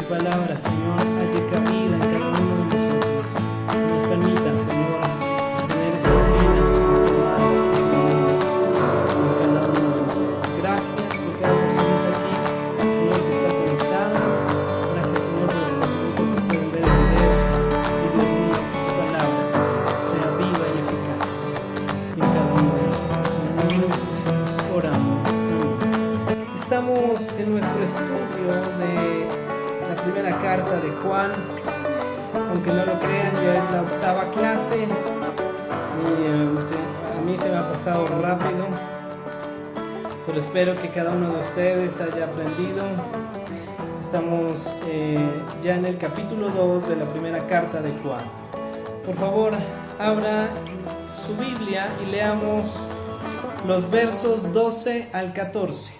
palabra, Señor, haya cabida en cada uno de nosotros. Que nos permita, Señor, tener esas vidas transformadas en cada uno de nosotros. Gracias por cada persona aquí, Señor, que está conectada. Gracias, Señor, por las personas que pueden ver el video. Y Dios mío, que tu palabra sea viva y eficaz en cada uno de nosotros. En el nombre de Jesús oramos. Amén. Estamos en nuestro estudio de la primera carta de Juan. Aunque no lo crean, ya es la octava clase y a mí se me ha pasado rápido, pero espero que cada uno de ustedes haya aprendido. Estamos ya en el capítulo 2 de la primera carta de Juan. Por favor, abra su Biblia y leamos los versos 12 al 14.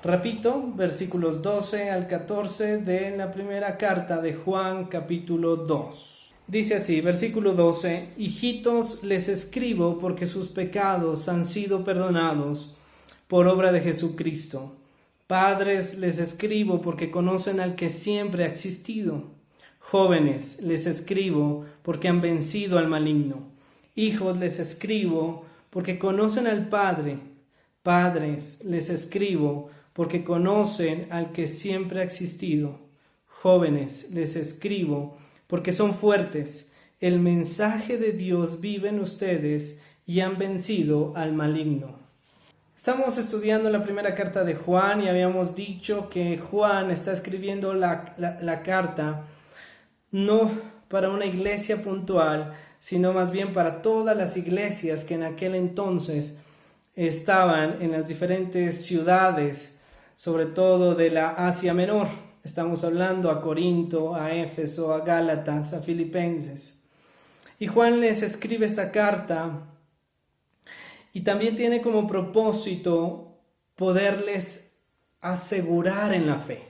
Repito, versículos 12 al 14 de la primera carta de Juan, capítulo 2. Dice así, versículo 12: Hijitos, les escribo porque sus pecados han sido perdonados por obra de Jesucristo. Padres, les escribo porque conocen al que siempre ha existido. Jóvenes, les escribo porque han vencido al maligno. Hijos, les escribo porque conocen al Padre. Padres, les escribo porque conocen al que siempre ha existido. Jóvenes, les escribo porque son fuertes. El mensaje de Dios vive en ustedes y han vencido al maligno. Estamos estudiando la primera carta de Juan y habíamos dicho que Juan está escribiendo la carta no para una iglesia puntual, sino más bien para todas las iglesias que en aquel entonces estaban en las diferentes ciudades, sobre todo de la Asia Menor. Estamos hablando a Corinto, a Éfeso, a Gálatas, a Filipenses. Y Juan les escribe esta carta y también tiene como propósito poderles asegurar en la fe.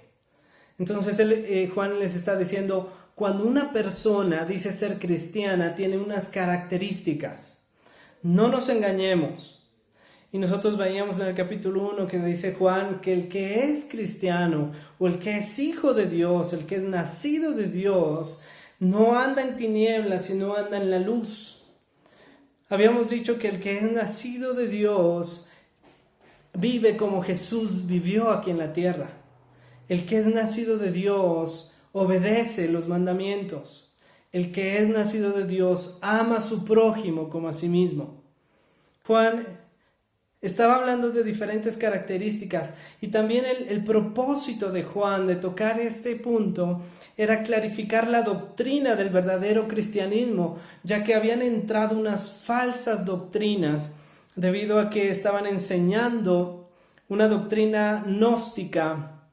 Entonces Juan les está diciendo, cuando una persona dice ser cristiana, tiene unas características. No nos engañemos. Y nosotros veíamos en el capítulo 1 que dice Juan que el que es cristiano o el que es hijo de Dios, el que es nacido de Dios, no anda en tinieblas, sino anda en la luz. Habíamos dicho que el que es nacido de Dios vive como Jesús vivió aquí en la tierra. El que es nacido de Dios obedece los mandamientos. El que es nacido de Dios ama a su prójimo como a sí mismo. Juan estaba hablando de diferentes características y también el propósito de Juan de tocar este punto era clarificar la doctrina del verdadero cristianismo, ya que habían entrado unas falsas doctrinas debido a que estaban enseñando una doctrina gnóstica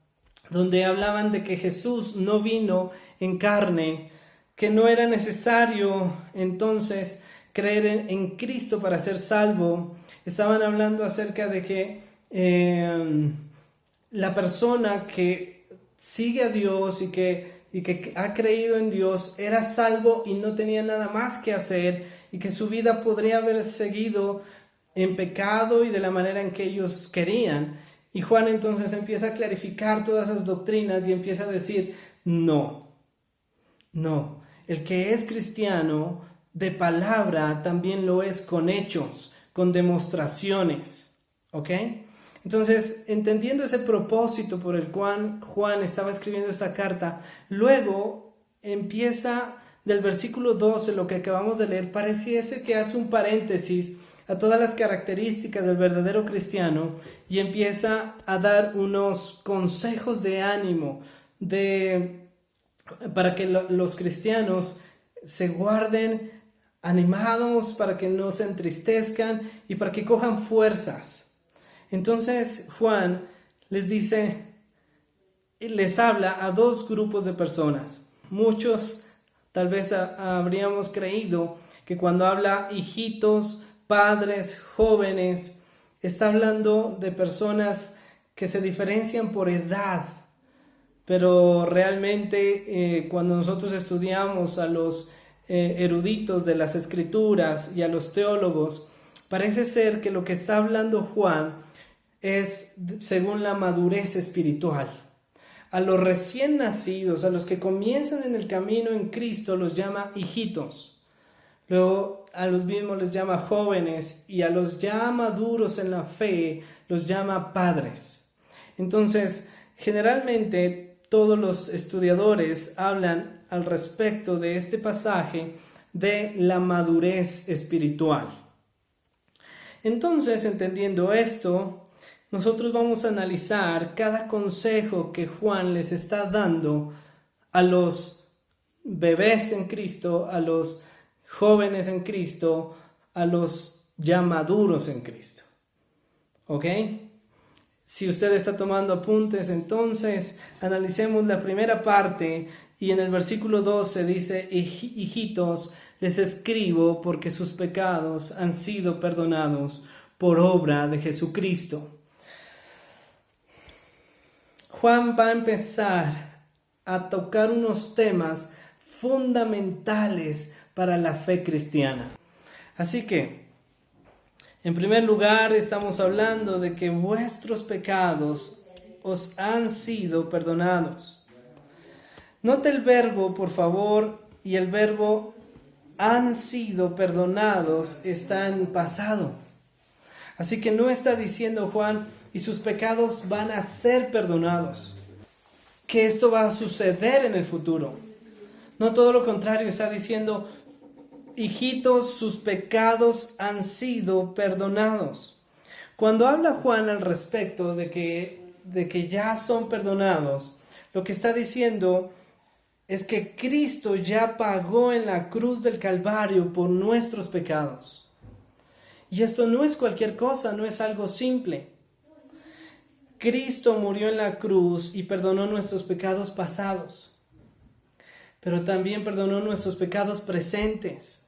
donde hablaban de que Jesús no vino en carne, que no era necesario entonces creer en Cristo para ser salvo. Estaban hablando acerca de que la persona que sigue a Dios y que ha creído en Dios era salvo y no tenía nada más que hacer y que su vida podría haber seguido en pecado y de la manera en que ellos querían. Y Juan entonces empieza a clarificar todas esas doctrinas y empieza a decir, no, el que es cristiano de palabra también lo es con hechos, con demostraciones, ¿ok? Entonces, entendiendo ese propósito por el cual Juan estaba escribiendo esta carta, luego empieza del versículo 12, lo que acabamos de leer, pareciese que hace un paréntesis a todas las características del verdadero cristiano y empieza a dar unos consejos de ánimo para que los cristianos se guarden animados, para que no se entristezcan y para que cojan fuerzas. Entonces Juan les habla a dos grupos de personas. Muchos tal vez habríamos creído que cuando habla hijitos, padres, jóvenes, está hablando de personas que se diferencian por edad. Pero realmente cuando nosotros estudiamos a los eruditos de las escrituras y a los teólogos, parece ser que lo que está hablando Juan es según la madurez espiritual. A los recién nacidos, a los que comienzan en el camino en Cristo, los llama hijitos. Luego a los mismos les llama jóvenes y a los ya maduros en la fe los llama padres. Entonces, generalmente todos los estudiadores hablan al respecto de este pasaje de la madurez espiritual. Entonces, entendiendo esto, nosotros vamos a analizar cada consejo que Juan les está dando a los bebés en Cristo, a los jóvenes en Cristo, a los ya maduros en Cristo. ¿Ok? Si usted está tomando apuntes, entonces analicemos la primera parte y en el versículo 12 dice: hijitos, les escribo porque sus pecados han sido perdonados por obra de Jesucristo. Juan va a empezar a tocar unos temas fundamentales para la fe cristiana. Así que, en primer lugar, estamos hablando de que vuestros pecados os han sido perdonados. Note el verbo, por favor, y el verbo han sido perdonados está en pasado. Así que no está diciendo Juan, y sus pecados van a ser perdonados, que esto va a suceder en el futuro. No, todo lo contrario, está diciendo: hijitos, sus pecados han sido perdonados. Cuando habla Juan al respecto de que ya son perdonados, lo que está diciendo es que Cristo ya pagó en la cruz del Calvario por nuestros pecados. Y esto no es cualquier cosa, no es algo simple. Cristo murió en la cruz y perdonó nuestros pecados pasados, pero también perdonó nuestros pecados presentes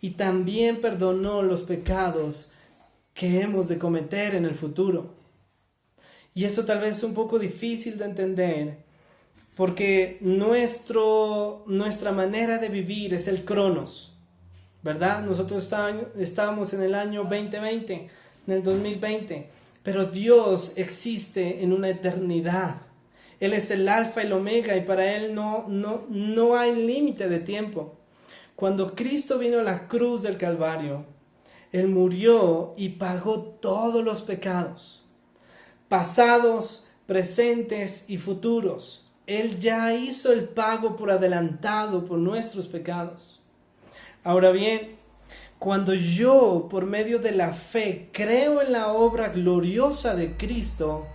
y también perdonó los pecados que hemos de cometer en el futuro. Y eso tal vez es un poco difícil de entender, porque nuestra manera de vivir es el cronos, ¿verdad? Nosotros estábamos en el año 2020, en el 2020. Pero Dios existe en una eternidad. Él es el alfa y el omega y para Él no hay límite de tiempo. Cuando Cristo vino a la cruz del Calvario, Él murió y pagó todos los pecados, pasados, presentes y futuros. Él ya hizo el pago por adelantado por nuestros pecados. Ahora bien, cuando yo, por medio de la fe, creo en la obra gloriosa de Cristo,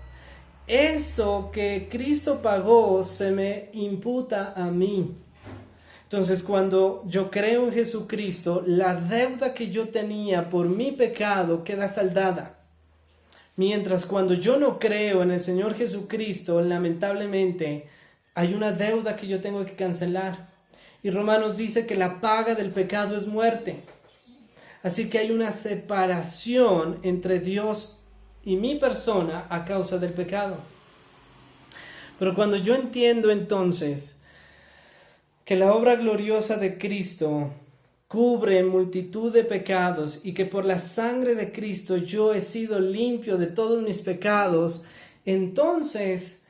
eso que Cristo pagó se me imputa a mí. Entonces, cuando yo creo en Jesucristo, la deuda que yo tenía por mi pecado queda saldada. Mientras cuando yo no creo en el Señor Jesucristo, lamentablemente, hay una deuda que yo tengo que cancelar. Y Romanos dice que la paga del pecado es muerte. Así que hay una separación entre Dios y mi persona a causa del pecado. Pero cuando yo entiendo entonces que la obra gloriosa de Cristo cubre multitud de pecados y que por la sangre de Cristo yo he sido limpio de todos mis pecados, entonces,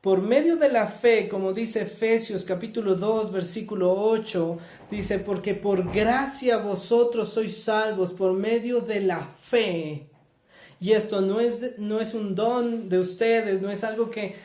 por medio de la fe, como dice Efesios capítulo 2, versículo 8, dice: porque por gracia vosotros sois salvos por medio de la fe. Y esto no es un don de ustedes, no es algo que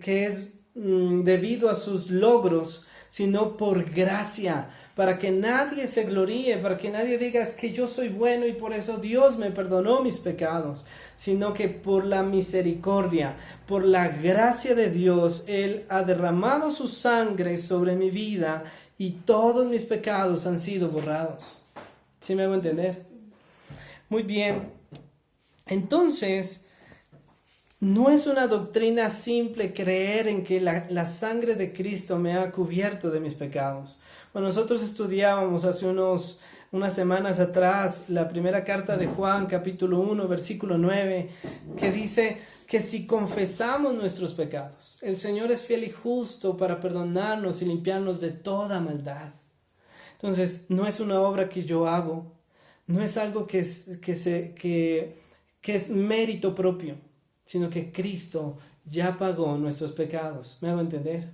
es debido a sus logros, sino por gracia, para que nadie se gloríe, para que nadie diga: es que yo soy bueno y por eso Dios me perdonó mis pecados, sino que por la misericordia, por la gracia de Dios, Él ha derramado su sangre sobre mi vida y todos mis pecados han sido borrados. ¿Sí me hago entender? Muy bien. Entonces, no es una doctrina simple creer en que la sangre de Cristo me ha cubierto de mis pecados. Cuando nosotros estudiábamos hace unas semanas atrás la primera carta de Juan, capítulo 1, versículo 9, que dice que si confesamos nuestros pecados, el Señor es fiel y justo para perdonarnos y limpiarnos de toda maldad. Entonces, no es una obra que yo hago, no es algo que es mérito propio, sino que Cristo ya pagó nuestros pecados. ¿Me hago entender?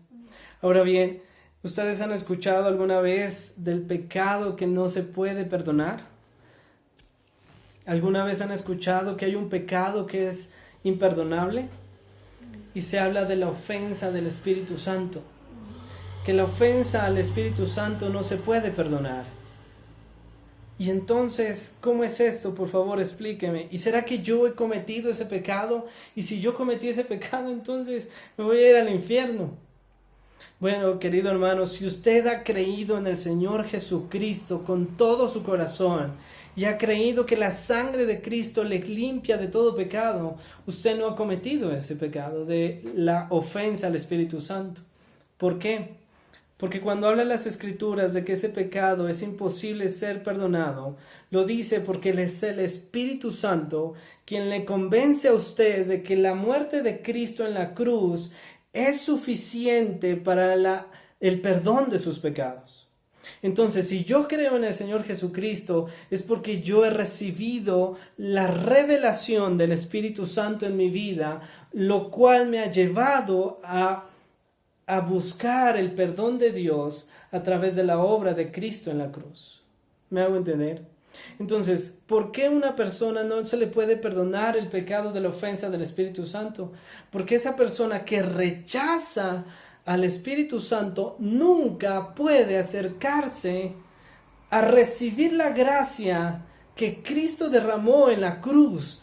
Ahora bien, ¿ustedes han escuchado alguna vez del pecado que no se puede perdonar? ¿Alguna vez han escuchado que hay un pecado que es imperdonable? Y se habla de la ofensa del Espíritu Santo. Que la ofensa al Espíritu Santo no se puede perdonar. Y entonces, ¿cómo es esto? Por favor, explíqueme. ¿Y será que yo he cometido ese pecado? Y si yo cometí ese pecado, entonces me voy a ir al infierno. Bueno, querido hermano, si usted ha creído en el Señor Jesucristo con todo su corazón y ha creído que la sangre de Cristo le limpia de todo pecado, usted no ha cometido ese pecado de la ofensa al Espíritu Santo. ¿Por qué? Porque cuando habla las Escrituras de que ese pecado es imposible ser perdonado, lo dice porque es el Espíritu Santo quien le convence a usted de que la muerte de Cristo en la cruz es suficiente para el perdón de sus pecados. Entonces, si yo creo en el Señor Jesucristo, es porque yo he recibido la revelación del Espíritu Santo en mi vida, lo cual me ha llevado a buscar el perdón de Dios a través de la obra de Cristo en la cruz. ¿Me hago entender? Entonces, ¿por qué una persona no se le puede perdonar el pecado de la ofensa del Espíritu Santo? Porque esa persona que rechaza al Espíritu Santo nunca puede acercarse a recibir la gracia que Cristo derramó en la cruz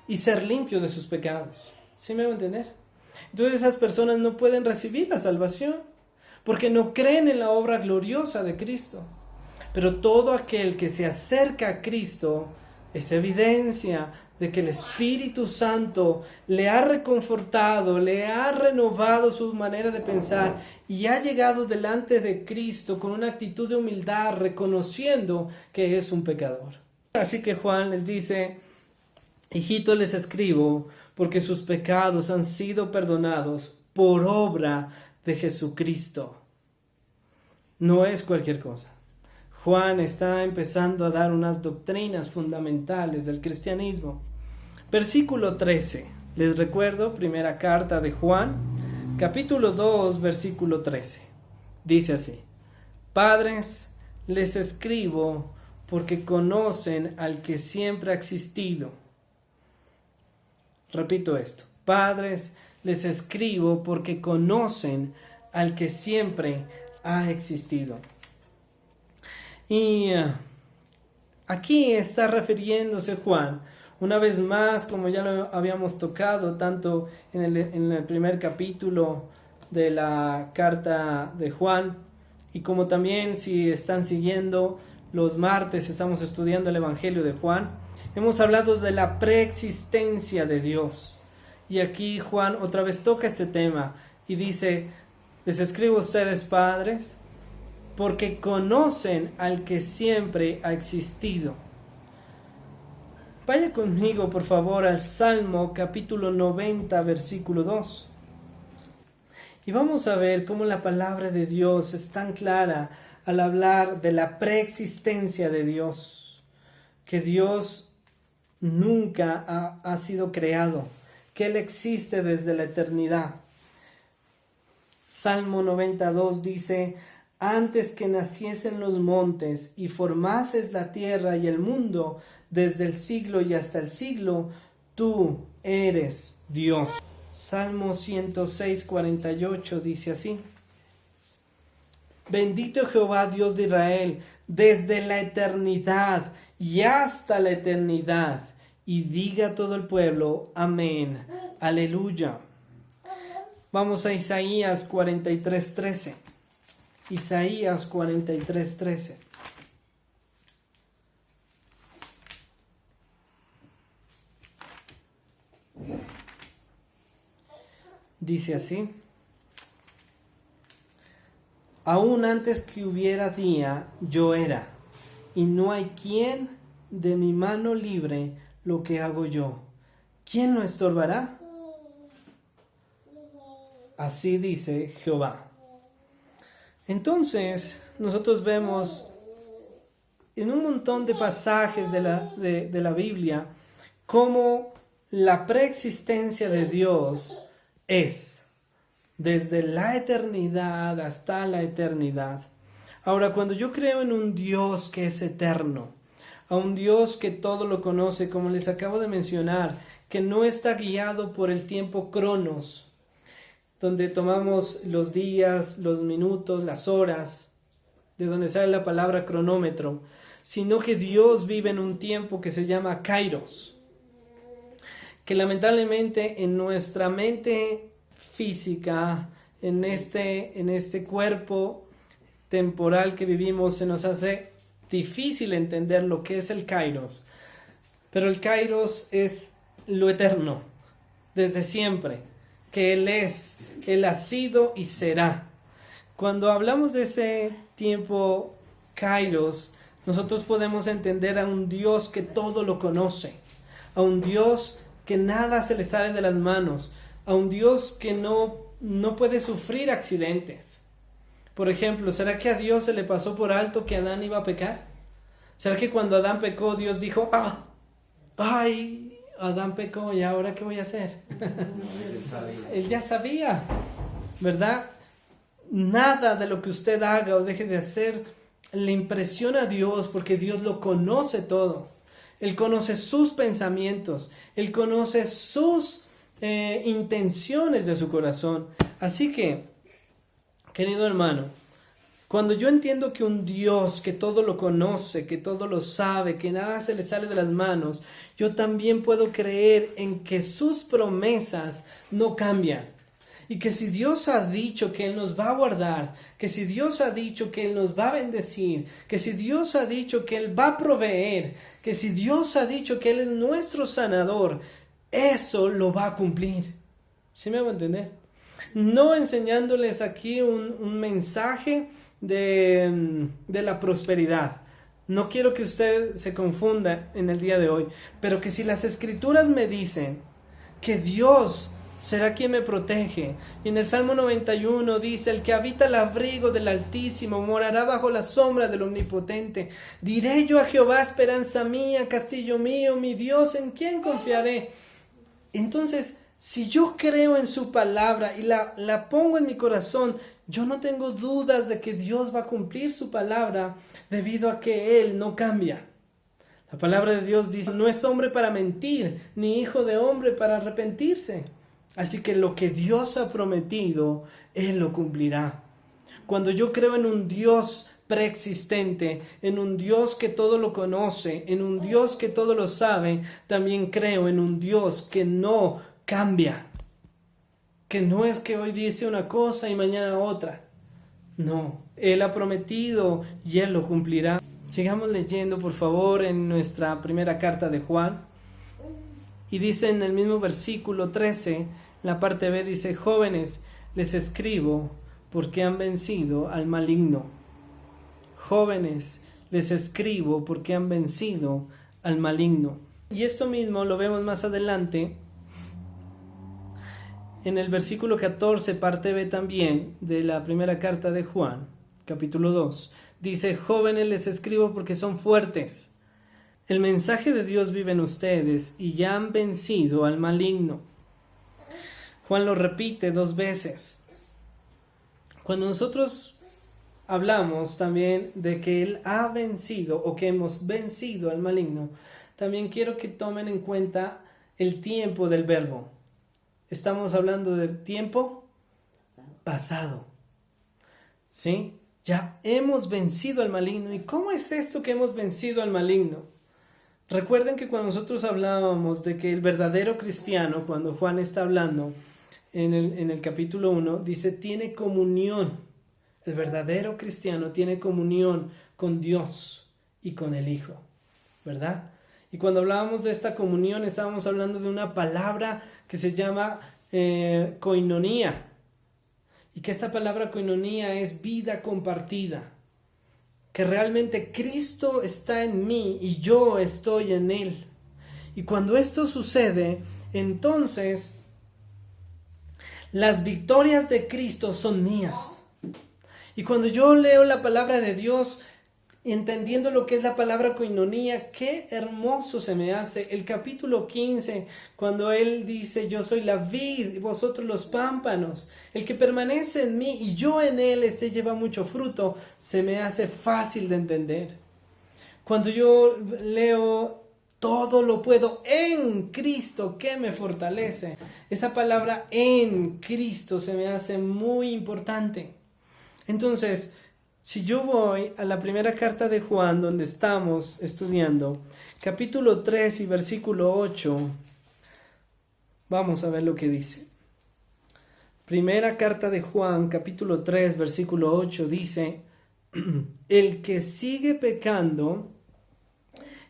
y ser limpio de sus pecados. ¿Sí me hago entender? Entonces esas personas no pueden recibir la salvación porque no creen en la obra gloriosa de Cristo. Pero todo aquel que se acerca a Cristo es evidencia de que el Espíritu Santo le ha reconfortado, le ha renovado su manera de pensar y ha llegado delante de Cristo con una actitud de humildad, reconociendo que es un pecador. Así que Juan les dice: hijitos, les escribo porque sus pecados han sido perdonados por obra de Jesucristo. No es cualquier cosa. Juan está empezando a dar unas doctrinas fundamentales del cristianismo. Versículo 13. Les recuerdo, primera carta de Juan, capítulo 2, versículo 13. Dice así: Padres, les escribo porque conocen al que siempre ha existido. Repito esto: Padres, les escribo porque conocen al que siempre ha existido. Y aquí está refiriéndose Juan, una vez más, como ya lo habíamos tocado, tanto en el primer capítulo de la carta de Juan, y como también si están siguiendo los martes, estamos estudiando el Evangelio de Juan, hemos hablado de la preexistencia de Dios. Y aquí Juan otra vez toca este tema y dice: les escribo a ustedes, padres, porque conocen al que siempre ha existido. Vaya conmigo, por favor, al Salmo capítulo 90, versículo 2. Y vamos a ver cómo la palabra de Dios es tan clara al hablar de la preexistencia de Dios. Que Dios nunca ha sido creado, que Él existe desde la eternidad. Salmo 92 dice: antes que naciesen los montes y formases la tierra y el mundo, desde el siglo y hasta el siglo, tú eres Dios. Salmo 106, 48 dice así: bendito Jehová, Dios de Israel, desde la eternidad y hasta la eternidad. Y diga todo el pueblo: amén, aleluya. Vamos a Isaías 43, 13. Isaías 43, 13. Dice así: aún antes que hubiera día, yo era, y no hay quien de mi mano libre lo que hago yo. ¿Quién lo estorbará? Así dice Jehová. Entonces, nosotros vemos en un montón de pasajes de la Biblia cómo la preexistencia de Dios es, desde la eternidad hasta la eternidad. Ahora, cuando yo creo en un Dios que es eterno, a un Dios que todo lo conoce, como les acabo de mencionar, que no está guiado por el tiempo cronos, donde tomamos los días, los minutos, las horas, de donde sale la palabra cronómetro, sino que Dios vive en un tiempo que se llama kairos, que lamentablemente en nuestra mente física, en este cuerpo temporal que vivimos, se nos hace difícil entender lo que es el kairos. Pero el kairos es lo eterno, desde siempre, que Él ha sido y será. Cuando hablamos de ese tiempo kairos, nosotros podemos entender a un Dios que todo lo conoce, a un Dios que nada se le sale de las manos, a un Dios que no puede sufrir accidentes. Por ejemplo, ¿será que a Dios se le pasó por alto que Adán iba a pecar? ¿Será que cuando Adán pecó, Dios dijo, Adán pecó y ahora qué voy a hacer? Él ya sabía, ¿verdad? Nada de lo que usted haga o deje de hacer le impresiona a Dios, porque Dios lo conoce todo. Él conoce sus pensamientos, Él conoce sus intenciones de su corazón. Así que, querido hermano, cuando yo entiendo que un Dios que todo lo conoce, que todo lo sabe, que nada se le sale de las manos, yo también puedo creer en que sus promesas no cambian. Y que si Dios ha dicho que Él nos va a guardar, que si Dios ha dicho que Él nos va a bendecir, que si Dios ha dicho que Él va a proveer, que si Dios ha dicho que Él es nuestro sanador, eso lo va a cumplir. ¿Sí me hago entender? No enseñándoles aquí un mensaje de la prosperidad. No quiero que usted se confunda en el día de hoy, pero que si las Escrituras me dicen que Dios será quien me protege, y en el Salmo 91 dice, el que habita el abrigo del Altísimo morará bajo la sombra del Omnipotente. Diré yo a Jehová, esperanza mía, castillo mío, mi Dios, ¿en quién confiaré? Entonces, si yo creo en su palabra y la pongo en mi corazón, yo no tengo dudas de que Dios va a cumplir su palabra, debido a que Él no cambia. La palabra de Dios dice, no es hombre para mentir, ni hijo de hombre para arrepentirse. Así que lo que Dios ha prometido, Él lo cumplirá. Cuando yo creo en un Dios preexistente, en un Dios que todo lo conoce, en un Dios que todo lo sabe, también creo en un Dios que no cambia. Que no es que hoy dice una cosa y mañana otra. No, Él ha prometido y Él lo cumplirá. Sigamos leyendo, por favor, en nuestra primera carta de Juan. Y dice en el mismo versículo 13, la parte B dice, jóvenes, les escribo porque han vencido al maligno. Jóvenes, les escribo porque han vencido al maligno. Y esto mismo lo vemos más adelante en el versículo 14, parte B también, de la primera carta de Juan, capítulo 2. Dice, jóvenes, les escribo porque son fuertes. El mensaje de Dios vive en ustedes y ya han vencido al maligno. Juan lo repite 2 veces. Cuando nosotros hablamos también de que Él ha vencido o que hemos vencido al maligno, también quiero que tomen en cuenta el tiempo del verbo. Estamos hablando del tiempo pasado. ¿Sí? Ya hemos vencido al maligno. ¿Y cómo es esto que hemos vencido al maligno? Recuerden que cuando nosotros hablábamos de que el verdadero cristiano, cuando Juan está hablando en el capítulo 1, dice, tiene comunión. El verdadero cristiano tiene comunión con Dios y con el Hijo, ¿verdad? Y cuando hablábamos de esta comunión, estábamos hablando de una palabra que se llama koinonía. Y que esta palabra koinonía es vida compartida. Que realmente Cristo está en mí y yo estoy en Él. Y cuando esto sucede, entonces las victorias de Cristo son mías. Y cuando yo leo la palabra de Dios, entendiendo lo que es la palabra koinonía, qué hermoso se me hace el capítulo 15, cuando él dice, yo soy la vid y vosotros los pámpanos, el que permanece en mí y yo en él, este lleva mucho fruto, se me hace fácil de entender. Cuando yo leo, todo lo puedo en Cristo que me fortalece, esa palabra en Cristo se me hace muy importante. Entonces, si yo voy a la primera carta de Juan, donde estamos estudiando, capítulo 3 y versículo 8, vamos a ver lo que dice. Primera carta de Juan, capítulo 3, versículo 8, dice, el que sigue pecando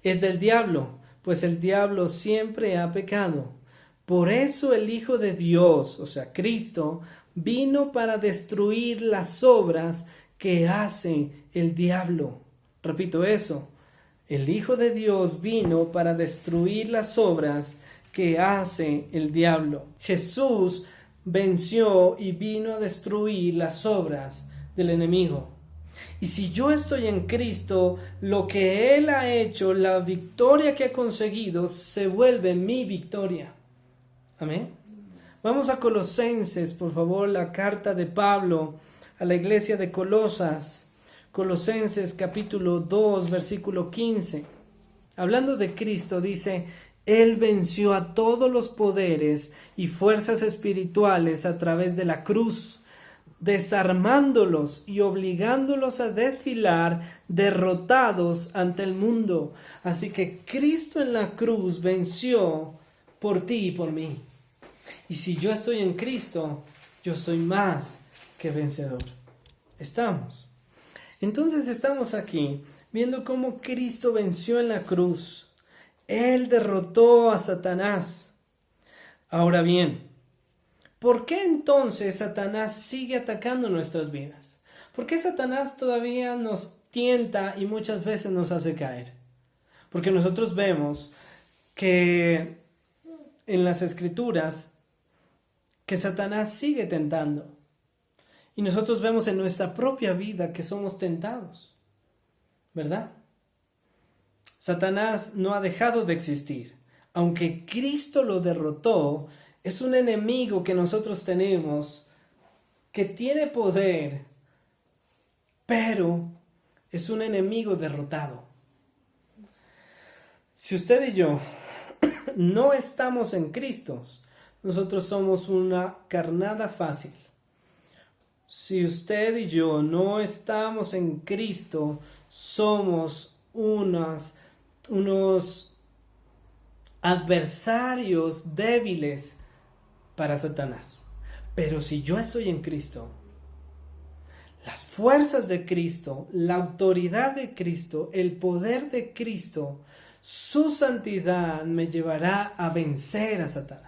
es del diablo, pues el diablo siempre ha pecado. Por eso el Hijo de Dios, o sea, Cristo, vino para destruir las obras que hace el diablo. Repito eso. El Hijo de Dios vino para destruir las obras que hace el diablo. Jesús venció y vino a destruir las obras del enemigo. Y si yo estoy en Cristo, lo que Él ha hecho, la victoria que ha conseguido, se vuelve mi victoria. Amén. Vamos a Colosenses, por favor, la carta de Pablo a la iglesia de Colosas. Colosenses capítulo 2, versículo 15. Hablando de Cristo, dice, Él venció a todos los poderes y fuerzas espirituales a través de la cruz, desarmándolos y obligándolos a desfilar derrotados ante el mundo. Así que Cristo en la cruz venció por ti y por mí. Y si yo estoy en Cristo, yo soy más que vencedor. Estamos. Entonces estamos aquí viendo cómo Cristo venció en la cruz. Él derrotó a Satanás. Ahora bien, ¿por qué entonces Satanás sigue atacando nuestras vidas? ¿Por qué Satanás todavía nos tienta y muchas veces nos hace caer? Porque nosotros vemos que en las Escrituras que Satanás sigue tentando. Y nosotros vemos en nuestra propia vida que somos tentados, ¿verdad? Satanás no ha dejado de existir. Aunque Cristo lo derrotó, es un enemigo que nosotros tenemos, que tiene poder, pero es un enemigo derrotado. Si usted y yo no estamos en Cristo, nosotros somos una carnada fácil. Si usted y yo no estamos en Cristo, somos unos adversarios débiles para Satanás. Pero si yo estoy en Cristo, las fuerzas de Cristo, la autoridad de Cristo, el poder de Cristo, su santidad me llevará a vencer a Satanás.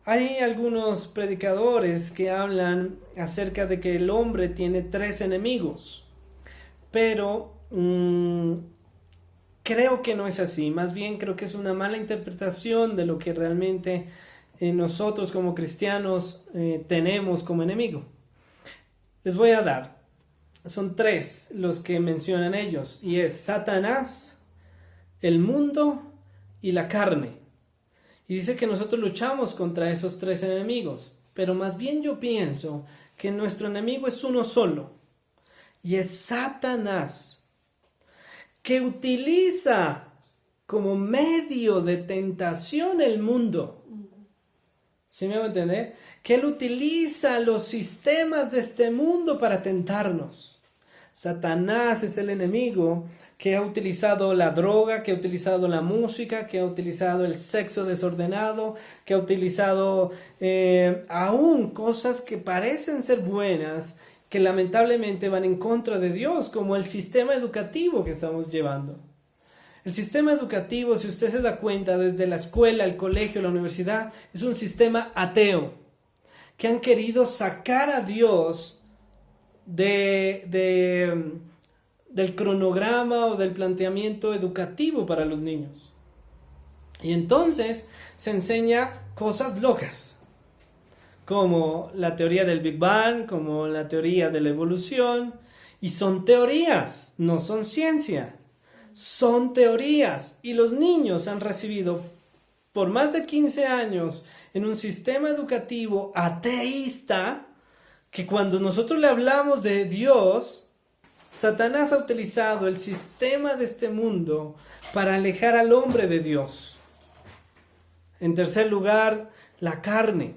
Hay algunos predicadores que hablan acerca de que el hombre tiene 3 enemigos, pero creo que no es así. Más bien creo que es una mala interpretación de lo que realmente nosotros como cristianos tenemos como enemigo. Les voy a dar, son 3 los que mencionan ellos, y es Satanás, el mundo y la carne. Y dice que nosotros luchamos contra esos 3 enemigos, pero más bien yo pienso que nuestro enemigo es uno solo, y es Satanás, que utiliza como medio de tentación el mundo. ¿Sí me va a entender? Que él utiliza los sistemas de este mundo para tentarnos. Satanás es el enemigo que ha utilizado la droga, que ha utilizado la música, que ha utilizado el sexo desordenado, que ha utilizado aún cosas que parecen ser buenas, que lamentablemente van en contra de Dios, como el sistema educativo que estamos llevando. El sistema educativo, si usted se da cuenta, desde la escuela, el colegio, la universidad, es un sistema ateo, que han querido sacar a Dios del cronograma o del planteamiento educativo para los niños. Y entonces se enseña cosas locas, como la teoría del Big Bang, como la teoría de la evolución, Y son teorías, no son ciencia. Son teorías. Y los niños han recibido por más de 15 años en un sistema educativo ateísta que cuando nosotros le hablamos de Dios, Satanás ha utilizado el sistema de este mundo para alejar al hombre de Dios. En tercer lugar, la carne.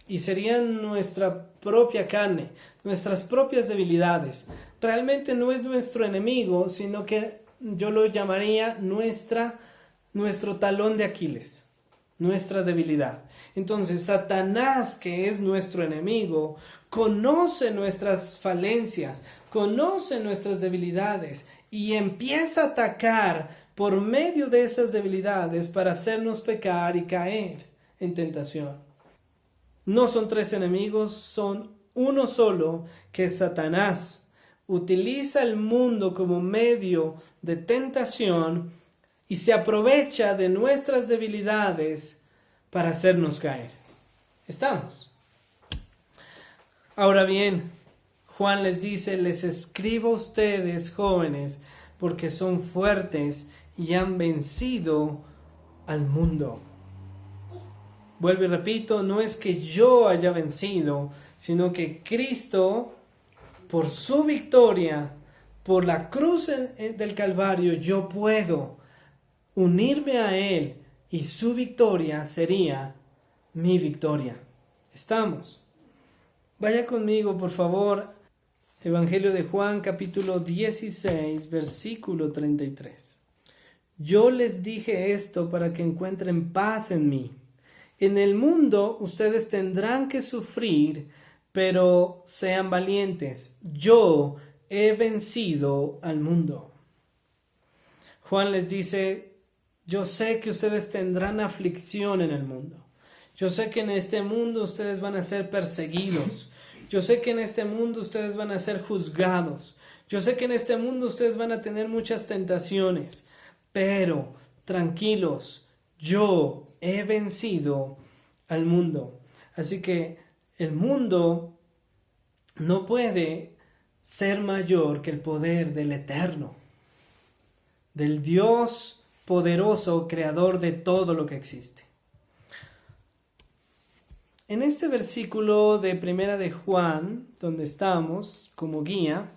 Y serían nuestra propia carne, nuestras propias debilidades. Realmente no es nuestro enemigo, sino que yo lo llamaría nuestro talón de Aquiles, nuestra debilidad. Entonces, Satanás, que es nuestro enemigo, conoce nuestras falencias, conoce nuestras debilidades y empieza a atacar por medio de esas debilidades para hacernos pecar y caer en tentación. No son tres enemigos, son uno solo, que es Satanás. Utiliza el mundo como medio de tentación y se aprovecha de nuestras debilidades para hacernos caer. ¿Estamos? Ahora bien, Juan les dice, les escribo a ustedes, jóvenes, porque son fuertes y han vencido al mundo. Vuelvo y repito, no es que yo haya vencido, sino que Cristo, por su victoria, por la cruz del Calvario, yo puedo unirme a Él y su victoria sería mi victoria. ¿Estamos? Vaya conmigo, por favor, Evangelio de Juan, capítulo 16, versículo 33. Yo les dije esto para que encuentren paz en mí. En el mundo ustedes tendrán que sufrir, pero sean valientes. Yo he vencido al mundo. Juan les dice, yo sé que ustedes tendrán aflicción en el mundo. Yo sé que en este mundo ustedes van a ser perseguidos. Yo sé que en este mundo ustedes van a ser juzgados. Yo sé que en este mundo ustedes van a tener muchas tentaciones. Pero, tranquilos, yo he vencido al mundo. Así que el mundo no puede ser mayor que el poder del Eterno, del Dios poderoso, creador de todo lo que existe. En este versículo de Primera de Juan, donde estamos como guía,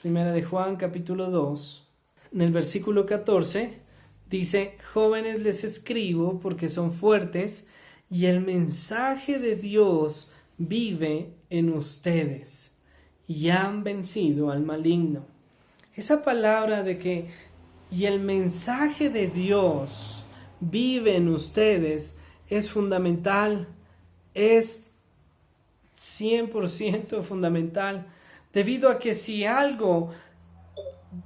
Primera de Juan capítulo 2, en el versículo 14, dice, jóvenes les escribo porque son fuertes y el mensaje de Dios vive en ustedes y han vencido al maligno. Esa palabra de que y el mensaje de Dios vive en ustedes es fundamental, es 100% fundamental, debido a que si algo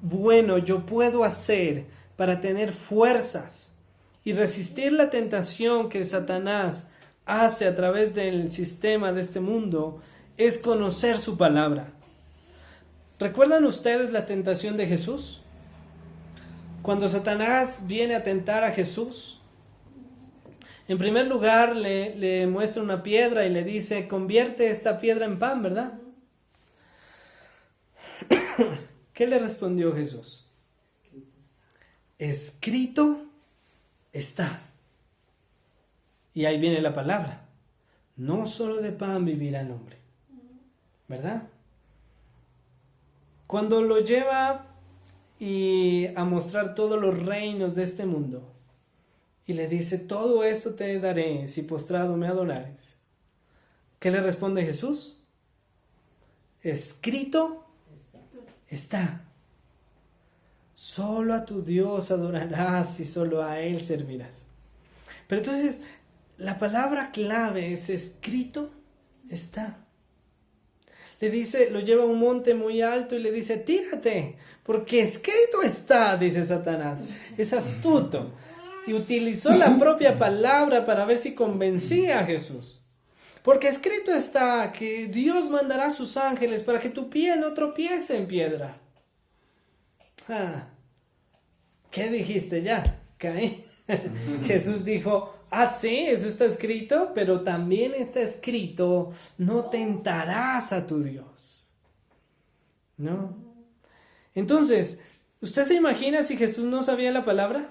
bueno yo puedo hacer para tener fuerzas y resistir la tentación que Satanás hace a través del sistema de este mundo, es conocer su palabra. ¿Recuerdan ustedes la tentación de Jesús? Cuando Satanás viene a tentar a Jesús, en primer lugar le muestra una piedra y le dice, convierte esta piedra en pan, ¿verdad? ¿Qué le respondió Jesús? Escrito está. Y ahí viene la palabra. No solo de pan vivirá el hombre. ¿Verdad? Cuando lo lleva a mostrar todos los reinos de este mundo, y le dice, todo esto te daré si postrado me adorares. ¿Qué le responde Jesús? Escrito está. Solo a tu Dios adorarás y solo a Él servirás. Pero entonces, la palabra clave es escrito está. Le dice, lo lleva a un monte muy alto y le dice, tírate, porque escrito está, dice Satanás. Es astuto. Y utilizó la propia palabra para ver si convencía a Jesús. Porque escrito está que Dios mandará a sus ángeles para que tu pie no tropiece en piedra. ¿Qué dijiste ya? Caí. Jesús dijo, sí, eso está escrito, pero también está escrito, no tentarás a tu Dios. No. Entonces, ¿usted se imagina si Jesús no sabía la palabra?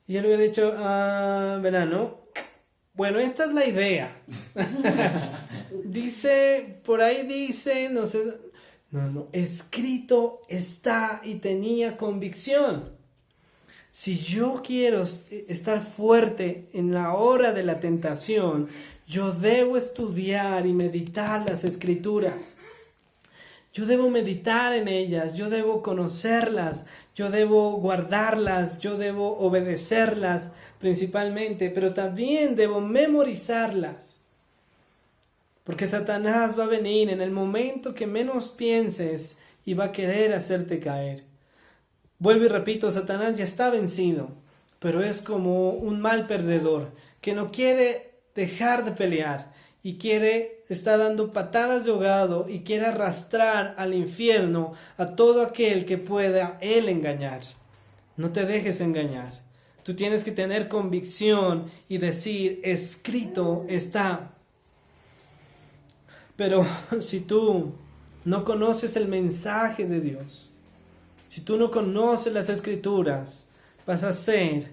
Y él hubiera dicho, verano. Bueno, esta es la idea. Dice, por ahí dice, no sé, no, escrito está y tenía convicción. Si yo quiero estar fuerte en la hora de la tentación, yo debo estudiar y meditar las escrituras. Yo debo meditar en ellas, yo debo conocerlas, yo debo guardarlas, yo debo obedecerlas principalmente, pero también debo memorizarlas. Porque Satanás va a venir en el momento que menos pienses y va a querer hacerte caer. Vuelvo y repito, Satanás ya está vencido, pero es como un mal perdedor que no quiere dejar de pelear y está dando patadas de ahogado y quiere arrastrar al infierno a todo aquel que pueda él engañar. No te dejes engañar. Tú tienes que tener convicción y decir, escrito está. Pero si tú no conoces el mensaje de Dios, si tú no conoces las escrituras, vas a ser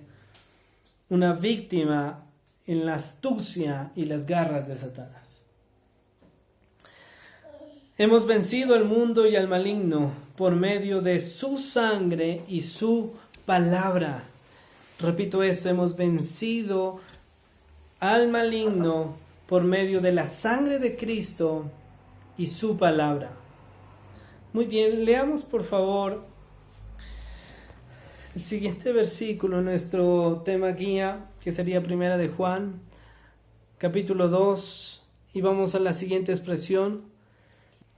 una víctima en la astucia y las garras de Satanás. Hemos vencido al mundo y al maligno por medio de su sangre y su palabra. Repito esto, hemos vencido al maligno por medio de la sangre de Cristo y su palabra. Muy bien, leamos por favor el siguiente versículo, nuestro tema guía, que sería Primera de Juan, capítulo 2, y vamos a la siguiente expresión,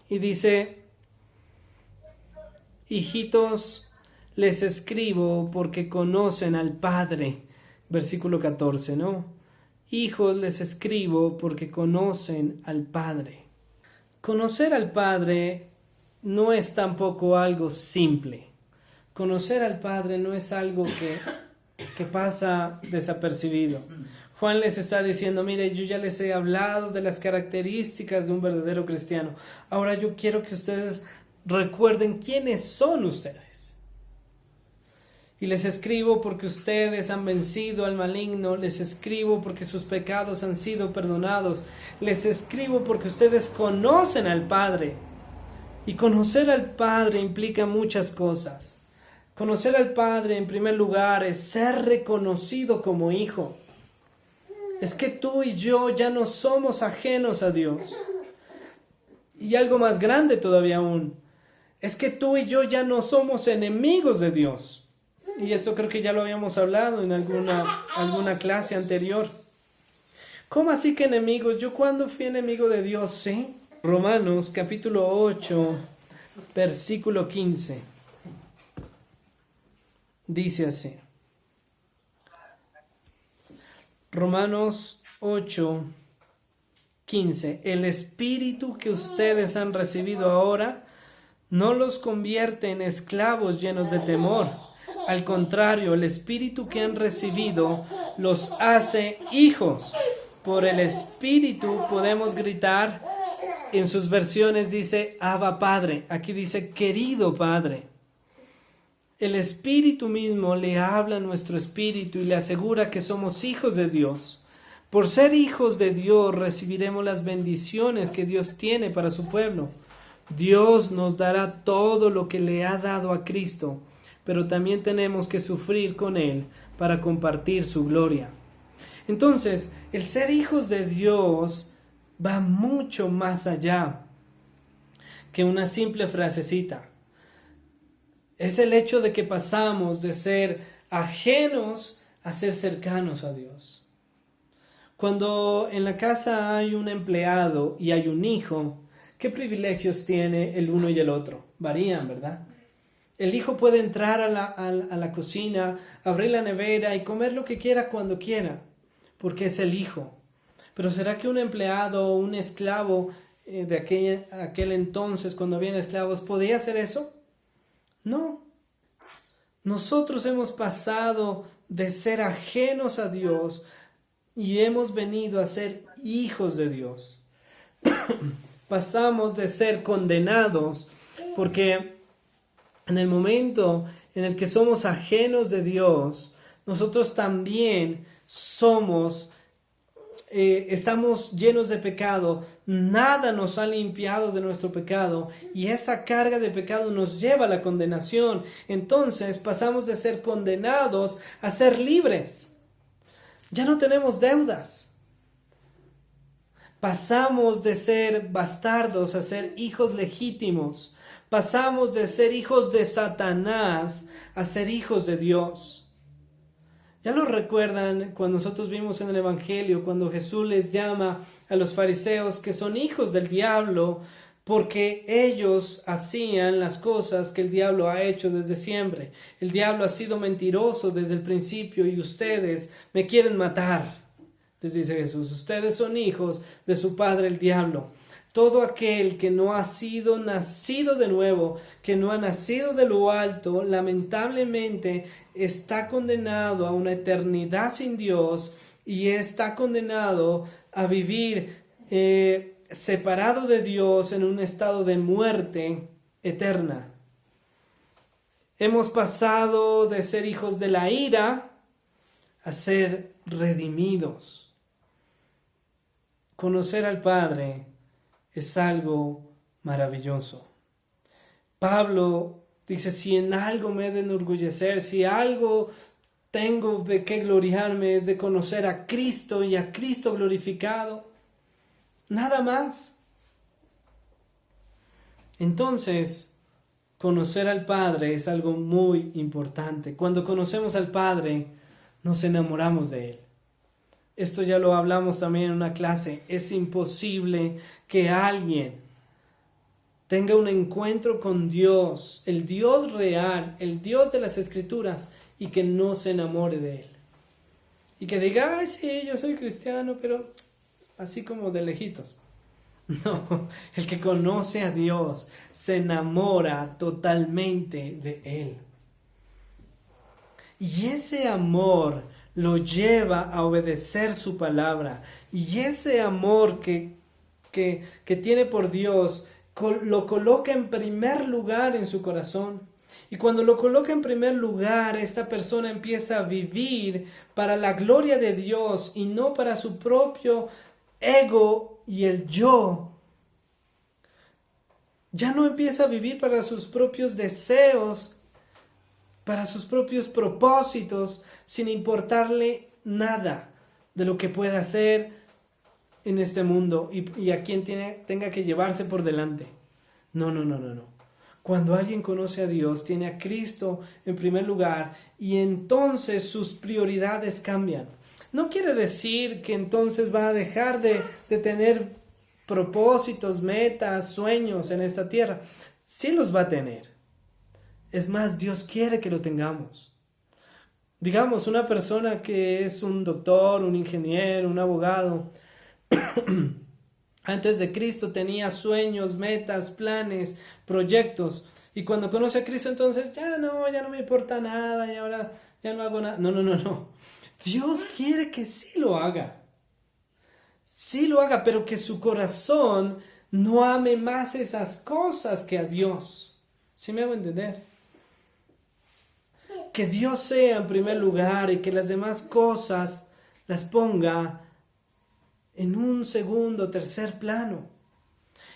y dice, hijitos, les escribo porque conocen al Padre, versículo 14, ¿no? Hijos, les escribo porque conocen al Padre. Conocer al Padre no es tampoco algo simple. Conocer al Padre no es algo que pasa desapercibido. Juan les está diciendo, mire, yo ya les he hablado de las características de un verdadero cristiano. Ahora yo quiero que ustedes recuerden quiénes son ustedes. Y les escribo porque ustedes han vencido al maligno. Les escribo porque sus pecados han sido perdonados. Les escribo porque ustedes conocen al Padre. Y conocer al Padre implica muchas cosas. Conocer al Padre, en primer lugar, es ser reconocido como hijo. Es que tú y yo ya no somos ajenos a Dios. Y algo más grande todavía aún, es que tú y yo ya no somos enemigos de Dios. Y esto creo que ya lo habíamos hablado en alguna clase anterior. ¿Cómo así que enemigos? ¿Yo cuándo fui enemigo de Dios? ¿Sí? Romanos capítulo 8, versículo 15. Dice así. Romanos 8, 15. El espíritu que ustedes han recibido ahora no los convierte en esclavos llenos de temor. Al contrario, el espíritu que han recibido los hace hijos. Por el espíritu podemos gritar. En sus versiones dice Abba Padre. Aquí dice querido Padre. El Espíritu mismo le habla a nuestro espíritu y le asegura que somos hijos de Dios. Por ser hijos de Dios recibiremos las bendiciones que Dios tiene para su pueblo. Dios nos dará todo lo que le ha dado a Cristo, pero también tenemos que sufrir con Él para compartir su gloria. Entonces, el ser hijos de Dios va mucho más allá que una simple frasecita. Es el hecho de que pasamos de ser ajenos a ser cercanos a Dios. Cuando en la casa hay un empleado y hay un hijo, ¿qué privilegios tiene el uno y el otro? Varían, ¿verdad? El hijo puede entrar a la cocina, abrir la nevera y comer lo que quiera cuando quiera, porque es el hijo. Pero ¿será que un empleado o un esclavo de aquel entonces, cuando habían esclavos, podía hacer eso? No. Nosotros hemos pasado de ser ajenos a Dios y hemos venido a ser hijos de Dios. pasamos de ser condenados, porque en el momento en el que somos ajenos de Dios, nosotros también estamos llenos de pecado, nada nos ha limpiado de nuestro pecado y esa carga de pecado nos lleva a la condenación. Entonces pasamos de ser condenados a ser libres. Ya no tenemos deudas. Pasamos de ser bastardos a ser hijos legítimos. Pasamos de ser hijos de Satanás a ser hijos de Dios. Ya lo recuerdan cuando nosotros vimos en el Evangelio, cuando Jesús les llama a los fariseos que son hijos del diablo, porque ellos hacían las cosas que el diablo ha hecho desde siempre. El diablo ha sido mentiroso desde el principio y ustedes me quieren matar. Les dice Jesús, ustedes son hijos de su padre el diablo. Todo aquel que no ha sido nacido de nuevo, que no ha nacido de lo alto, lamentablemente está condenado a una eternidad sin Dios y está condenado a vivir separado de Dios en un estado de muerte eterna. Hemos pasado de ser hijos de la ira a ser redimidos. Conocer al Padre es algo maravilloso. Pablo dice, si en algo me he de enorgullecer, si algo tengo de qué gloriarme, es de conocer a Cristo y a Cristo glorificado. Nada más. Entonces, conocer al Padre es algo muy importante. Cuando conocemos al Padre, nos enamoramos de Él. Esto ya lo hablamos también en una clase. Es imposible que alguien tenga un encuentro con Dios, el Dios real, el Dios de las Escrituras, y que no se enamore de Él. Y que diga, ay, sí, yo soy cristiano, pero así como de lejitos. No, el que conoce a Dios se enamora totalmente de Él. Y ese amor lo lleva a obedecer su palabra. Y ese amor que tiene por Dios lo coloca en primer lugar en su corazón. Y cuando lo coloca en primer lugar, esta persona empieza a vivir para la gloria de Dios y no para su propio ego y el yo. Ya no empieza a vivir para sus propios deseos, para sus propios propósitos, sin importarle nada de lo que pueda hacer en este mundo y a quien tenga que llevarse por delante. No. Cuando alguien conoce a Dios, tiene a Cristo en primer lugar y entonces sus prioridades cambian. No quiere decir que entonces va a dejar de tener propósitos, metas, sueños en esta tierra. Sí los va a tener. Es más, Dios quiere que lo tengamos. Digamos, una persona que es un doctor, un ingeniero, un abogado, antes de Cristo tenía sueños, metas, planes, proyectos. Y cuando conoce a Cristo, entonces ya no me importa nada y ahora ya no hago nada. No. Dios quiere que sí lo haga. Sí lo haga, pero que su corazón no ame más esas cosas que a Dios. ¿Sí me hago entender? Que Dios sea en primer lugar y que las demás cosas las ponga en un segundo, tercer plano.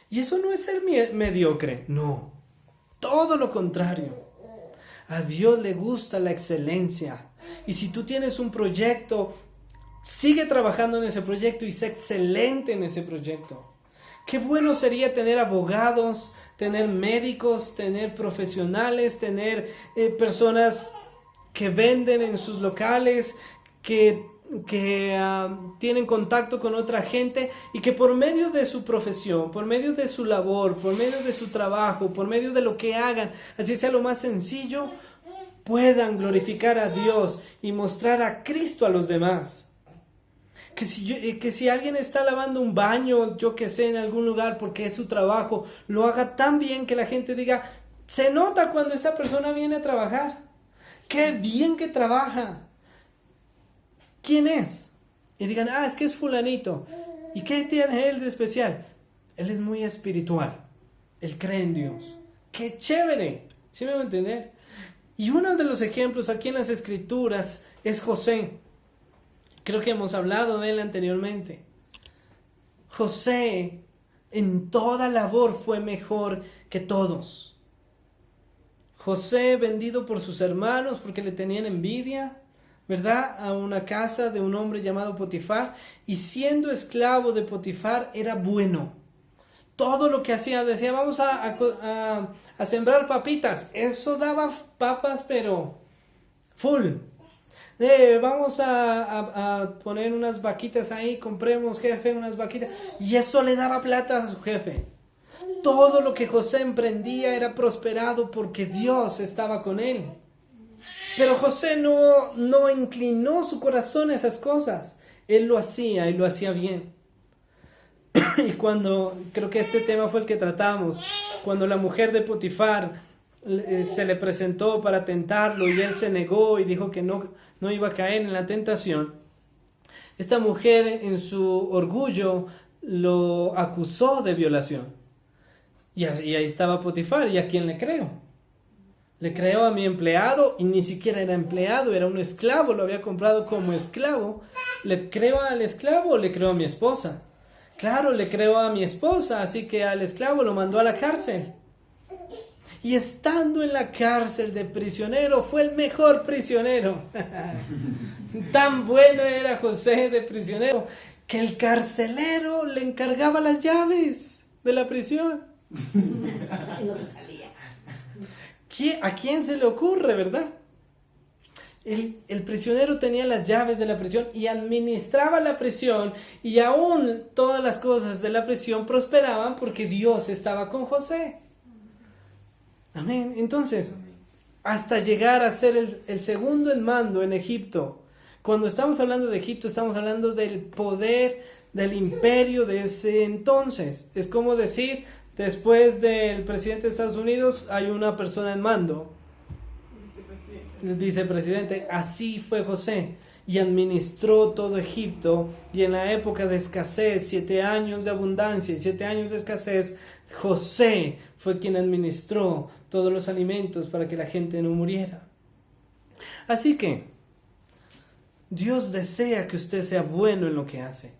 Y eso no es ser mediocre, no. Todo lo contrario. A Dios le gusta la excelencia. Y si tú tienes un proyecto, sigue trabajando en ese proyecto y sé excelente en ese proyecto. Qué bueno sería tener abogados, tener médicos, tener profesionales, tener personas que venden en sus locales, que tienen contacto con otra gente y que por medio de su profesión, por medio de su labor, por medio de su trabajo, por medio de lo que hagan, así sea lo más sencillo, puedan glorificar a Dios y mostrar a Cristo a los demás. Que si alguien está lavando un baño, yo que sé, en algún lugar porque es su trabajo, lo haga tan bien que la gente diga, se nota cuando esa persona viene a trabajar. ¡Qué bien que trabaja! ¿Quién es? Y digan, es que es fulanito. ¿Y qué tiene él de especial? Él es muy espiritual. Él cree en Dios. ¡Qué chévere! ¿Sí me va a entender? Y uno de los ejemplos aquí en las Escrituras es José. Creo que hemos hablado de él anteriormente. José en toda labor fue mejor que todos. José, vendido por sus hermanos porque le tenían envidia, ¿verdad? A una casa de un hombre llamado Potifar, y siendo esclavo de Potifar era bueno. Todo lo que hacía, decía, vamos a sembrar papitas. Eso daba papas, pero full. Vamos a poner unas vaquitas ahí, compremos, jefe, unas vaquitas. Y eso le daba plata a su jefe. Todo lo que José emprendía era prosperado porque Dios estaba con él. Pero José no inclinó su corazón a esas cosas. Él lo hacía y lo hacía bien. Y creo que este tema fue el que tratamos, cuando la mujer de Potifar se le presentó para tentarlo y él se negó y dijo que no iba a caer en la tentación. Esta mujer en su orgullo lo acusó de violación. Y ahí estaba Potifar, ¿y a quién le creo? Le creo a mi empleado, y ni siquiera era empleado, era un esclavo, lo había comprado como esclavo. ¿Le creo al esclavo o le creo a mi esposa? Claro, le creo a mi esposa, así que al esclavo lo mandó a la cárcel. Y estando en la cárcel de prisionero, fue el mejor prisionero. Tan bueno era José de prisionero, que el carcelero le encargaba las llaves de la prisión. Y no se salía. ¿A quién se le ocurre, verdad? El prisionero tenía las llaves de la prisión y administraba la prisión, y aún todas las cosas de la prisión prosperaban porque Dios estaba con José. Amén. Entonces, hasta llegar a ser el segundo en mando en Egipto. Cuando estamos hablando de Egipto, estamos hablando del poder del imperio de ese entonces. Es como decir, después del presidente de Estados Unidos hay una persona en mando. El vicepresidente. Así fue José, y administró todo Egipto. Y en la época de escasez, 7 años de abundancia y 7 años de escasez, José fue quien administró todos los alimentos para que la gente no muriera. Así que Dios desea que usted sea bueno en lo que hace,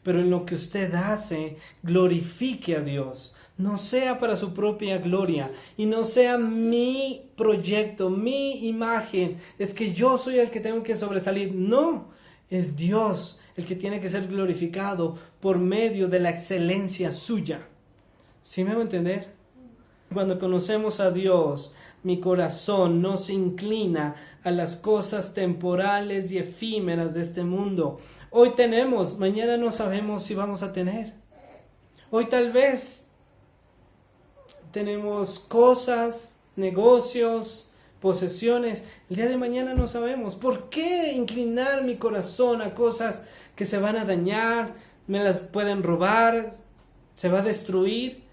pero en lo que usted hace, glorifique a Dios. No sea para su propia gloria y no sea mi proyecto, mi imagen. Es que yo soy el que tengo que sobresalir. No, es Dios el que tiene que ser glorificado por medio de la excelencia suya. ¿Sí me va a entender? Cuando conocemos a Dios, mi corazón no se inclina a las cosas temporales y efímeras de este mundo. Hoy tenemos, mañana no sabemos si vamos a tener. Hoy tal vez tenemos cosas, negocios, posesiones. El día de mañana no sabemos. ¿Por qué inclinar mi corazón a cosas que se van a dañar, me las pueden robar, se va a destruir?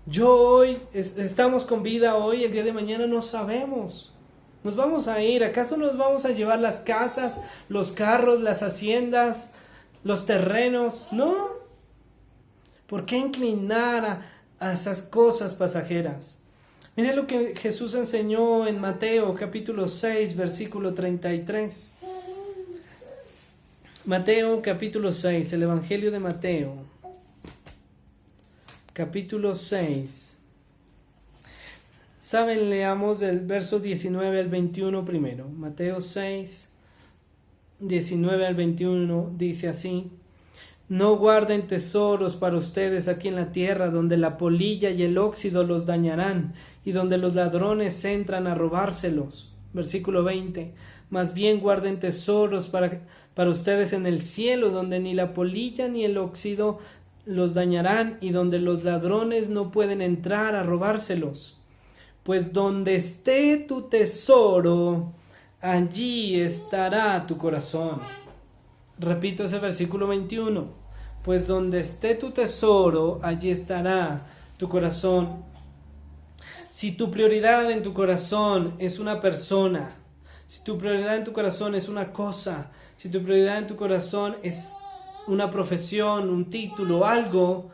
Yo hoy, estamos con vida hoy, el día de mañana no sabemos. Nos vamos a ir. ¿Acaso nos vamos a llevar las casas, los carros, las haciendas, los terrenos? No. ¿Por qué inclinar a esas cosas pasajeras? Miren lo que Jesús enseñó en Mateo capítulo 6, versículo 33. Mateo capítulo 6, el Evangelio de Mateo, capítulo 6. Saben, leamos el verso 19 al 21 primero. Mateo 6, 19 al 21 dice así: No guarden tesoros para ustedes aquí en la tierra, donde la polilla y el óxido los dañarán, y donde los ladrones entran a robárselos. Versículo 20. Más bien guarden tesoros para ustedes en el cielo, donde ni la polilla ni el óxido los dañarán, y donde los ladrones no pueden entrar a robárselos. Pues donde esté tu tesoro, allí estará tu corazón. Repito ese versículo 21. Pues donde esté tu tesoro, allí estará tu corazón. Si tu prioridad en tu corazón es una persona, si tu prioridad en tu corazón es una cosa, si tu prioridad en tu corazón es una profesión, un título, algo,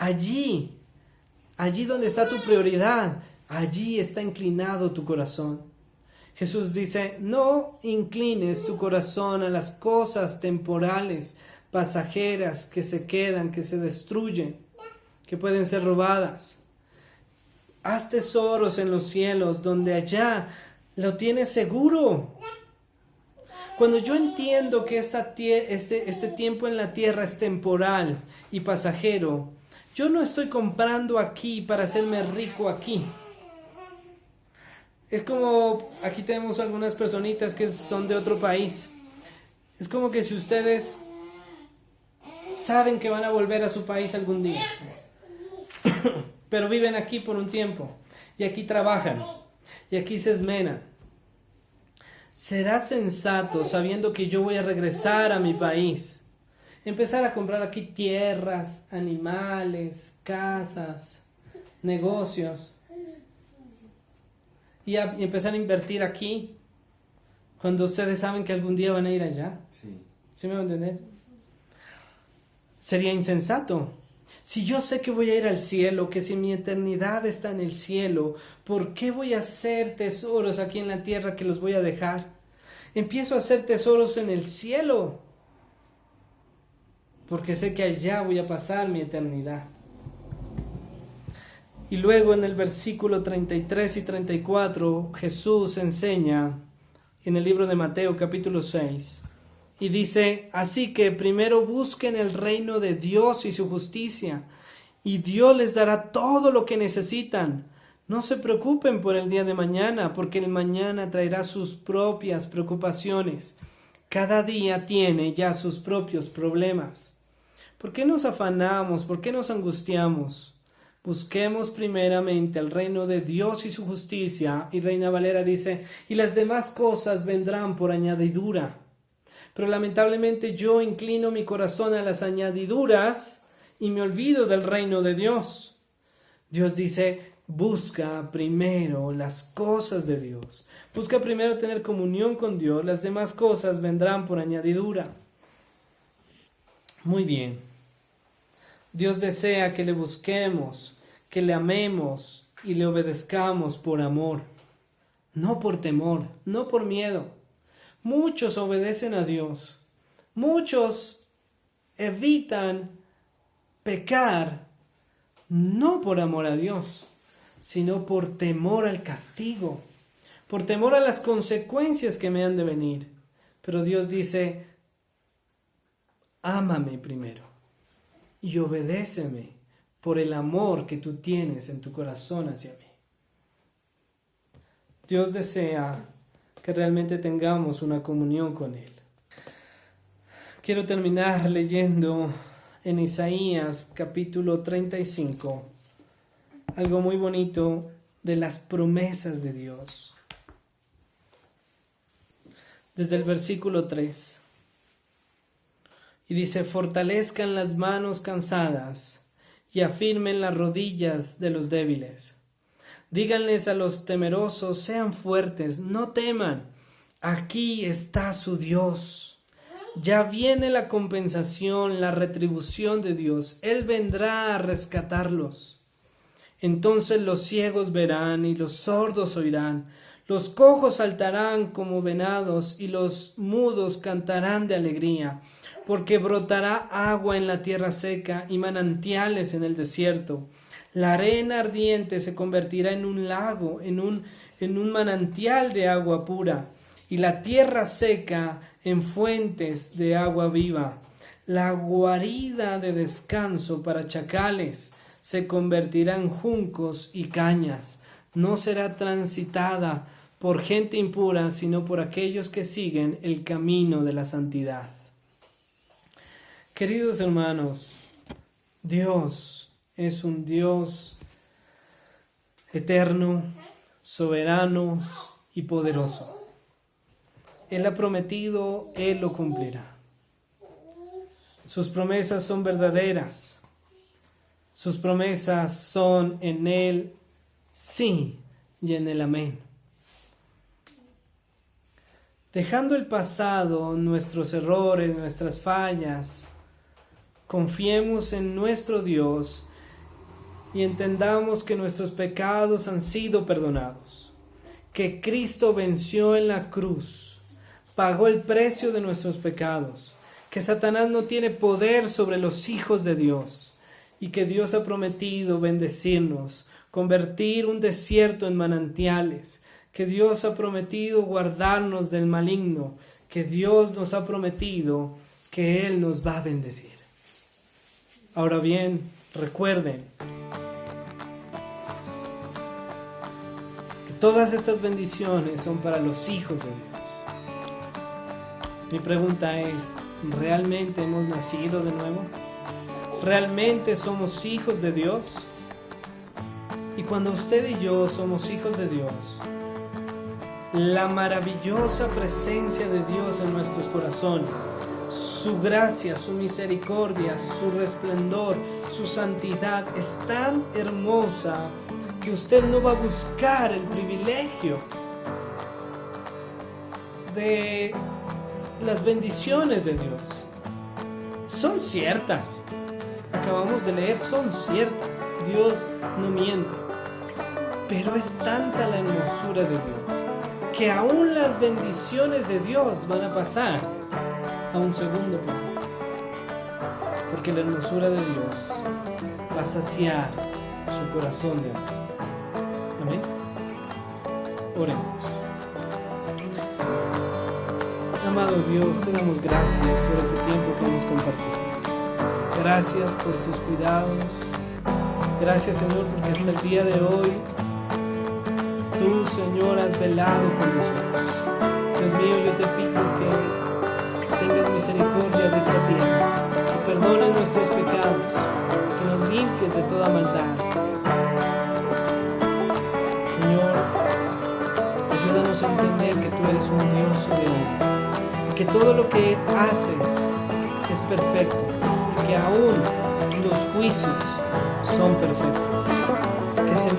Allí donde está tu prioridad, allí está inclinado tu corazón. Jesús dice, no inclines tu corazón a las cosas temporales, pasajeras, que se quedan, que se destruyen, que pueden ser robadas. Haz tesoros en los cielos, donde allá lo tienes seguro. Cuando yo entiendo que este tiempo en la tierra es temporal y pasajero, yo no estoy comprando aquí para hacerme rico aquí. Es como, aquí tenemos algunas personitas que son de otro país. Es como que si ustedes saben que van a volver a su país algún día, pero viven aquí por un tiempo, y aquí trabajan, y aquí se esmeran. ¿Será sensato, sabiendo que yo voy a regresar a mi país, empezar a comprar aquí tierras, animales, casas, negocios, y empezar a invertir aquí, cuando ustedes saben que algún día van a ir allá? ¿Sí me van a entender? Sería insensato. Si yo sé que voy a ir al cielo, que si mi eternidad está en el cielo, ¿por qué voy a hacer tesoros aquí en la tierra que los voy a dejar? Empiezo a hacer tesoros en el cielo, porque sé que allá voy a pasar mi eternidad. Y luego en el versículo 33 y 34, Jesús enseña en el libro de Mateo capítulo 6, y dice, así que primero busquen el reino de Dios y su justicia, y Dios les dará todo lo que necesitan. No se preocupen por el día de mañana, porque el mañana traerá sus propias preocupaciones. Cada día tiene ya sus propios problemas. ¿Por qué nos afanamos? ¿Por qué nos angustiamos? Busquemos primeramente el reino de Dios y su justicia. Y Reina Valera dice, y las demás cosas vendrán por añadidura. Pero lamentablemente yo inclino mi corazón a las añadiduras y me olvido del reino de Dios. Dios dice, busca primero las cosas de Dios. Busca primero tener comunión con Dios. Las demás cosas vendrán por añadidura. Muy bien. Dios desea que le busquemos, que le amemos y le obedezcamos por amor, no por temor, no por miedo. Muchos obedecen a Dios, muchos evitan pecar, no por amor a Dios, sino por temor al castigo, por temor a las consecuencias que me han de venir. Pero Dios dice, ámame primero y obedéceme por el amor que tú tienes en tu corazón hacia mí. Dios desea que realmente tengamos una comunión con Él. Quiero terminar leyendo en Isaías capítulo 35 algo muy bonito de las promesas de Dios. Desde el versículo 3. Y dice, fortalezcan las manos cansadas y afirmen las rodillas de los débiles. Díganles a los temerosos, sean fuertes, no teman. Aquí está su Dios. Ya viene la compensación, la retribución de Dios. Él vendrá a rescatarlos. Entonces los ciegos verán y los sordos oirán. Los cojos saltarán como venados y los mudos cantarán de alegría. Porque brotará agua en la tierra seca y manantiales en el desierto. La arena ardiente se convertirá en un lago, en un manantial de agua pura, y la tierra seca en fuentes de agua viva. La guarida de descanso para chacales se convertirá en juncos y cañas. No será transitada por gente impura, sino por aquellos que siguen el camino de la santidad. Queridos hermanos, Dios es un Dios eterno, soberano y poderoso. Él ha prometido, Él lo cumplirá. Sus promesas son verdaderas. Sus promesas son en Él sí y en el amén. Dejando el pasado, nuestros errores, nuestras fallas, confiemos en nuestro Dios y entendamos que nuestros pecados han sido perdonados, que Cristo venció en la cruz, pagó el precio de nuestros pecados, que Satanás no tiene poder sobre los hijos de Dios y que Dios ha prometido bendecirnos, convertir un desierto en manantiales, que Dios ha prometido guardarnos del maligno, que Dios nos ha prometido que Él nos va a bendecir. Ahora bien, recuerden que todas estas bendiciones son para los hijos de Dios. Mi pregunta es, ¿realmente hemos nacido de nuevo? ¿Realmente somos hijos de Dios? Y cuando usted y yo somos hijos de Dios, la maravillosa presencia de Dios en nuestros corazones, su gracia, su misericordia, su resplendor, su santidad es tan hermosa que usted no va a buscar el privilegio de las bendiciones de Dios. Son ciertas. Acabamos de leer, son ciertas. Dios no miente. Pero es tanta la hermosura de Dios que aún las bendiciones de Dios van a pasar a un segundo plano. Porque la hermosura de Dios va a saciar su corazón de amor. Amén. Oremos. Amado Dios, te damos gracias por este tiempo que hemos compartido. Gracias por tus cuidados. Gracias, Señor, porque hasta el día de hoy tú, Señor, has velado por nosotros. Dios mío, yo te pido que tengas misericordia de esta tierra, que perdones nuestros pecados, que nos limpies de toda maldad. Señor, ayúdanos a entender que tú eres un Dios soberano, y que todo lo que haces es perfecto, y que aún los juicios son perfectos.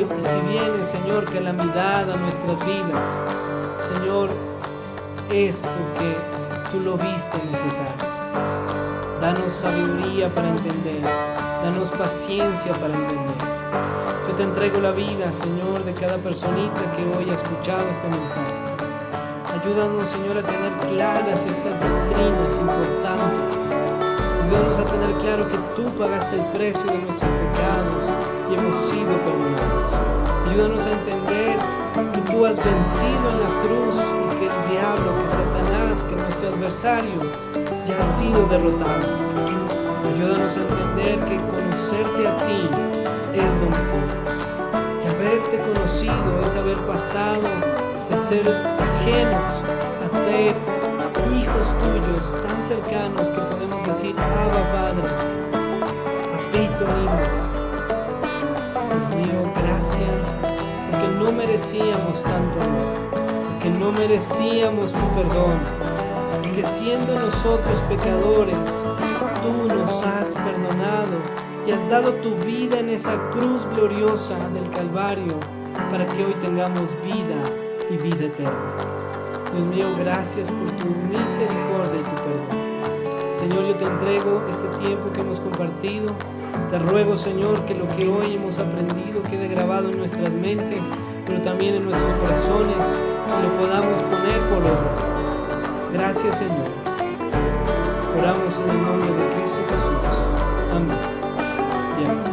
Que si viene, Señor, calamidad a nuestras vidas, Señor, es porque tú lo viste necesario. Danos sabiduría para entender, danos paciencia para entender. Yo te entrego la vida, Señor, de cada personita que hoy ha escuchado este mensaje. Ayúdanos, Señor, a tener claras estas doctrinas importantes. Ayúdanos a tener claro que tú pagaste el precio de nuestros pecados y hemos sido perdonados. Ayúdanos a entender que tú has vencido en la cruz y que el diablo, que Satanás, que nuestro adversario ya ha sido derrotado. Ayúdanos a entender que conocerte a ti es lo mejor. Que haberte conocido es haber pasado de ser ajenos a ser hijos tuyos tan cercanos que podemos decir Abba Padre, Papito lindo. Dios mío, gracias porque no merecíamos tanto amor, porque no merecíamos tu perdón, porque siendo nosotros pecadores, tú nos has perdonado y has dado tu vida en esa cruz gloriosa del Calvario para que hoy tengamos vida y vida eterna. Dios mío, gracias por tu misericordia y tu perdón. Señor, yo te entrego este tiempo que hemos compartido. Te ruego, Señor, que lo que hoy hemos aprendido quede grabado en nuestras mentes, pero también en nuestros corazones, y lo podamos poner por obra. Gracias, Señor. Oramos en el nombre de Cristo Jesús. Amén. Y amén.